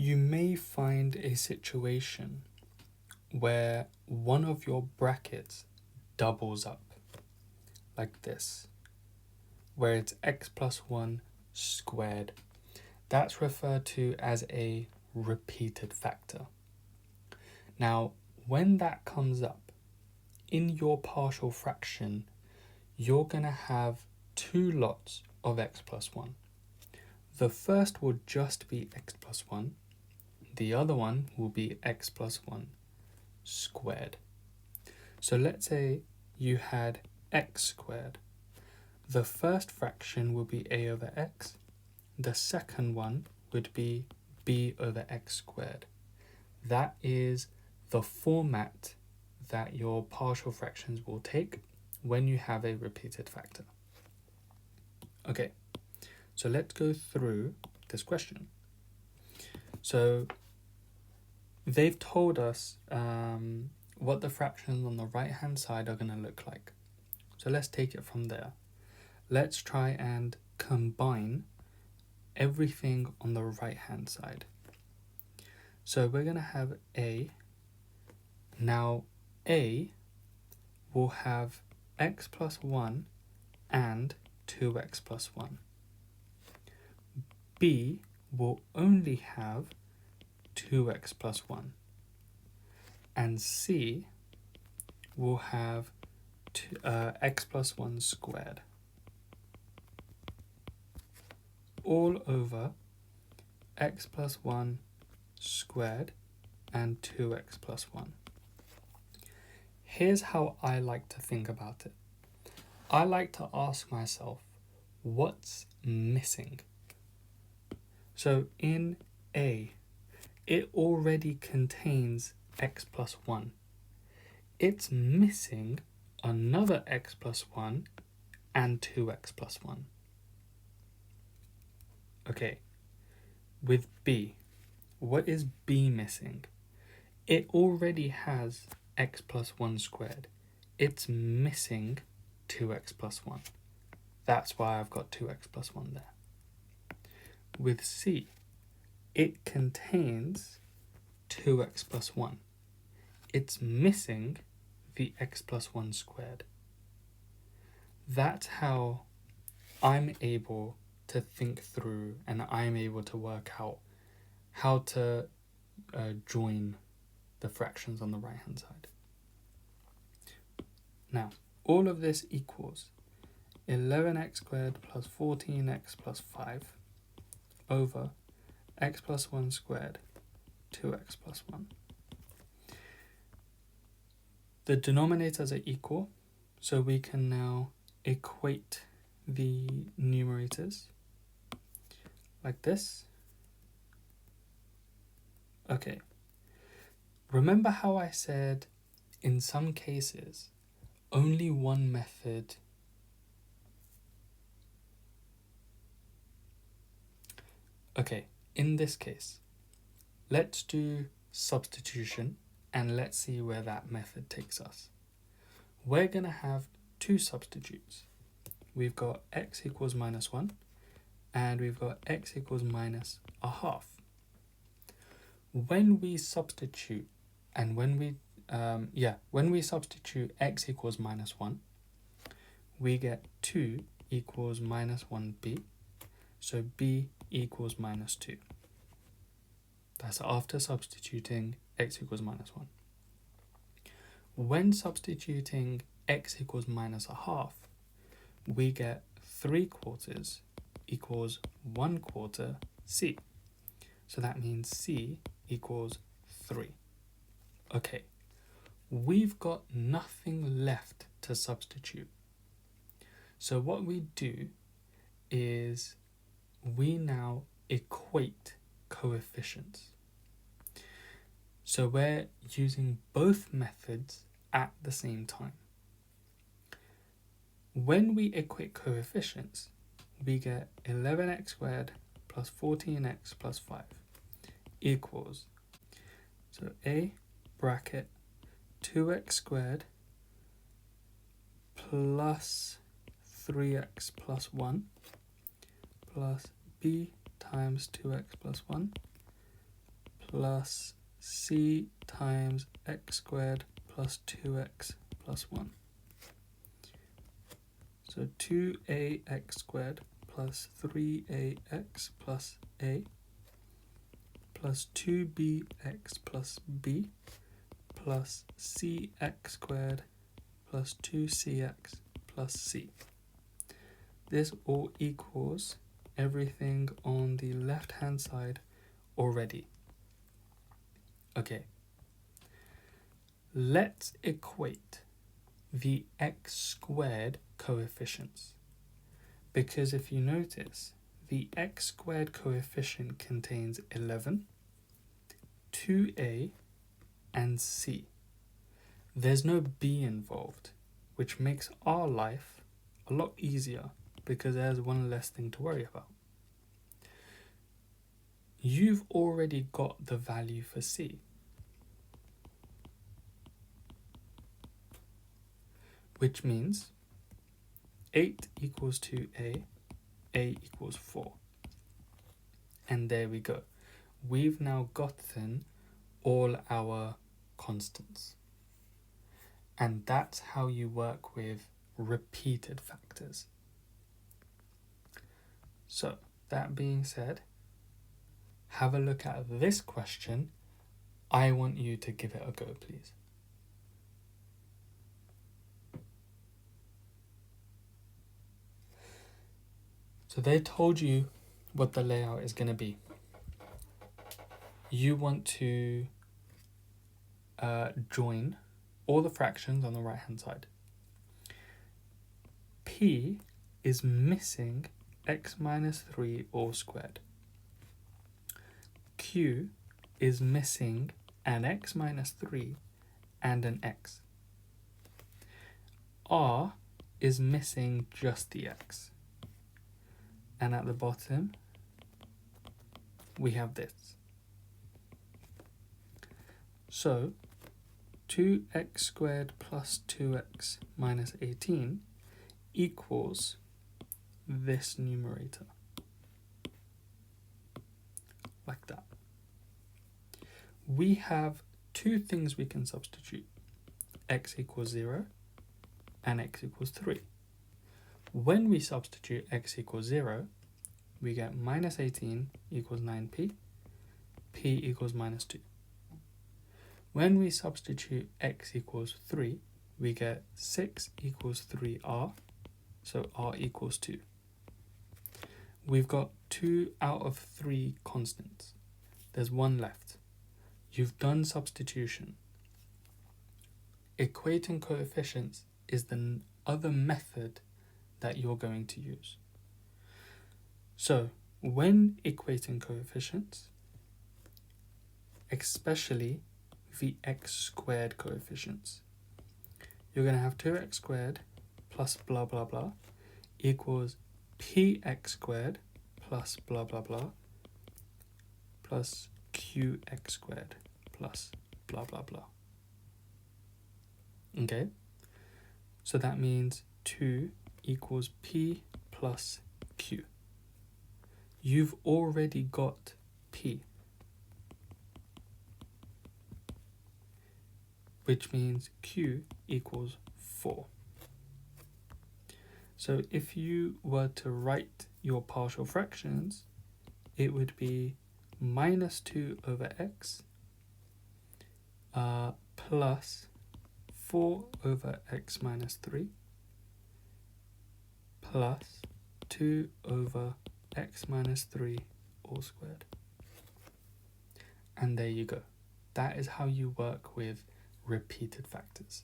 You may find a situation where one of your brackets doubles up, like this, where it's x plus 1 squared. That's referred to as a repeated factor. Now, when that comes up, in your partial fraction, you're going to have two lots of x plus 1. The first will just be x plus 1. The other one will be x plus 1 squared. So let's say you had x squared. The first fraction will be a over x. The second one would be b over x squared. That is the format that your partial fractions will take when you have a repeated factor. Okay, so let's go through this question. So they've told us what the fractions on the right hand side are going to look like. So let's take it from there. Let's try and combine everything on the right hand side. So we're going to have a. Now a will have x plus 1 and 2x plus 1. B will only have 2x plus 1. And C will have x plus 1 squared. All over x plus 1 squared and 2x plus 1. Here's how I like to think about it. I like to ask myself, what's missing? So in A, it already contains x plus 1. It's missing another x plus 1 and 2x plus 1. Okay, with B, what is B missing? It already has x plus 1 squared. It's missing 2x plus 1. That's why I've got 2x plus 1 there. With C, it contains 2x plus 1. It's missing the x plus 1 squared. That's how I'm able to think through and I'm able to work out how to join the fractions on the right hand side. Now, all of this equals 11x squared plus 14x plus 5 over x plus 1 squared, 2x plus 1. The denominators are equal, so we can now equate the numerators like this. Okay, remember how I said in some cases only one method in this case, let's do substitution and let's see where that method takes us. We're going to have two substitutes. We've got x equals minus 1 and we've got x equals minus a half. When we substitute and when we substitute x equals minus 1, we get 2 equals minus 1b, so b equals minus 2. That's after substituting x equals minus 1. When substituting x equals minus a half, we get 3/4 equals 1/4 c. So that means c equals 3. Okay, we've got nothing left to substitute. So what we do is we now equate coefficients. So we're using both methods at the same time. When we equate coefficients, we get 11x squared plus 14x plus 5 equals, so a bracket 2x squared plus 3x plus 1 plus b times 2x plus 1 plus c times x squared plus 2x plus 1. So 2ax squared plus 3ax plus a plus 2bx plus b plus cx squared plus 2cx plus c. This all equals everything on the left hand side already. Okay, let's equate the x squared coefficients, because if you notice, the x squared coefficient contains 11, 2a, and c. There's no b involved, which makes our life a lot easier because there's one less thing to worry about. You've already got the value for c, which means 8 equals 2a, a equals 4. And there we go. We've now gotten all our constants. And that's how you work with repeated factors. So, that being said, have a look at this question. I want you to give it a go, please. So they told you what the layout is going to be. You want to join all the fractions on the right hand side. P is missing x minus 3 all squared. Q is missing an x minus 3 and an x. R is missing just the x. And at the bottom, we have this. So, 2x squared plus 2x minus 18 equals this numerator. Like that. We have two things we can substitute. X equals 0 and x equals 3. When we substitute x equals 0, we get minus 18 equals 9p, p equals minus 2. When we substitute x equals 3, we get 6 equals 3r, so r equals 2. We've got 2 out of 3 constants. There's one left. You've done substitution. Equating coefficients is the other method that you're going to use. So, when equating coefficients, especially the x squared coefficients, you're going to have 2x squared plus blah blah blah equals px squared plus blah blah blah plus qx squared plus blah blah blah. Okay? So that means 2 equals p plus q. You've already got p, which means q equals 4. So if you were to write your partial fractions, it would be minus 2 over x plus 4 over x minus 3 plus 2 over x minus 3 all squared. And there you go. That is how you work with repeated factors.